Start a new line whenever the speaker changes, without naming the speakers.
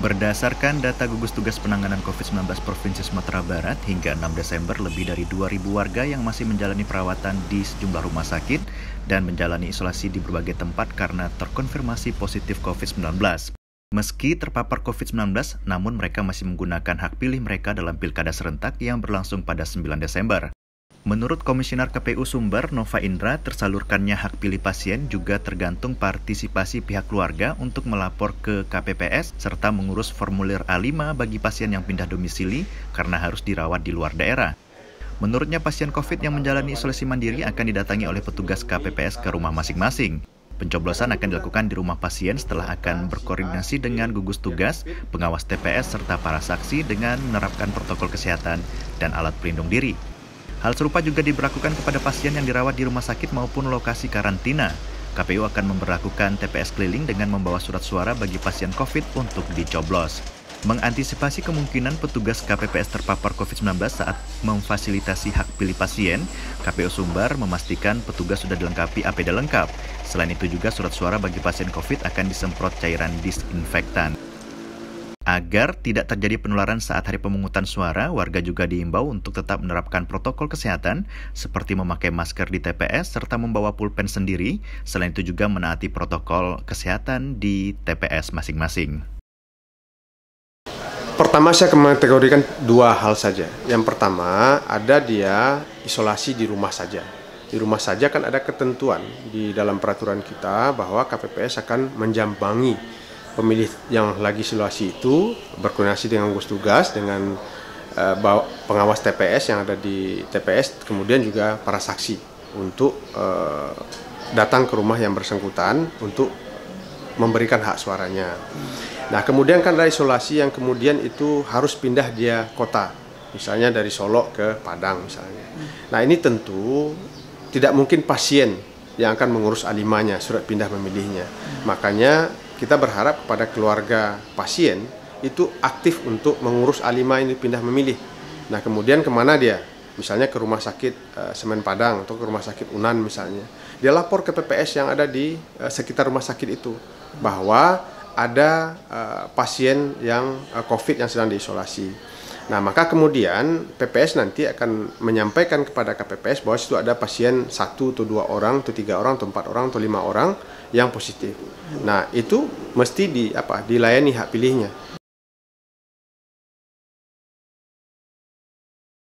Berdasarkan data gugus tugas penanganan COVID-19 Provinsi Sumatera Barat, hingga 6 Desember lebih dari 2.000 warga yang masih menjalani perawatan di sejumlah rumah sakit dan menjalani isolasi di berbagai tempat karena terkonfirmasi positif COVID-19. Meski terpapar COVID-19, namun mereka masih menggunakan hak pilih mereka dalam pilkada serentak yang berlangsung pada 9 Desember. Menurut Komisioner KPU Sumber, Nova Indra, tersalurkannya hak pilih pasien juga tergantung partisipasi pihak keluarga untuk melapor ke KPPS serta mengurus formulir A5 bagi pasien yang pindah domisili karena harus dirawat di luar daerah. Menurutnya, pasien COVID yang menjalani isolasi mandiri akan didatangi oleh petugas KPPS ke rumah masing-masing. Pencoblosan akan dilakukan di rumah pasien setelah akan berkoordinasi dengan gugus tugas, pengawas TPS, serta para saksi dengan menerapkan protokol kesehatan dan alat pelindung diri. Hal serupa juga diberlakukan kepada pasien yang dirawat di rumah sakit maupun lokasi karantina. KPU akan memberlakukan TPS keliling dengan membawa surat suara bagi pasien COVID untuk dicoblos. Mengantisipasi kemungkinan petugas KPPS terpapar COVID-19 saat memfasilitasi hak pilih pasien, KPU Sumbar memastikan petugas sudah dilengkapi APD lengkap. Selain itu juga surat suara bagi pasien COVID akan disemprot cairan disinfektan. Agar tidak terjadi penularan saat hari pemungutan suara, warga juga diimbau untuk tetap menerapkan protokol kesehatan seperti memakai masker di TPS serta membawa pulpen sendiri. Selain itu juga menaati protokol kesehatan di TPS masing-masing.
Pertama, saya mengkategorikan dua hal saja. Yang pertama, ada dia isolasi di rumah saja. Di rumah saja kan ada ketentuan di dalam peraturan kita bahwa KPPS akan menjambangi pemilih yang lagi isolasi itu, berkoordinasi dengan gugus tugas, dengan pengawas TPS yang ada di TPS, kemudian juga para saksi untuk datang ke rumah yang bersangkutan untuk memberikan hak suaranya. Nah, kemudian kan ada isolasi yang kemudian itu harus pindah dia kota, misalnya dari Solo ke Padang misalnya. Nah, ini tentu tidak mungkin pasien yang akan mengurus A5-nya, surat pindah memilihnya. Makanya kita berharap kepada keluarga pasien itu aktif untuk mengurus A5 ini pindah memilih. Nah, kemudian kemana dia? Misalnya ke rumah sakit Semen Padang atau ke rumah sakit Unan misalnya. Dia lapor ke PPS yang ada di sekitar rumah sakit itu bahwa ada pasien yang COVID yang sedang diisolasi. Nah, maka kemudian PPS nanti akan menyampaikan kepada KPPS bahwa situ ada pasien 1 atau 2 orang, atau 3 orang, atau 4 orang, atau 5 orang yang positif. Nah, itu mesti dilayani hak pilihnya.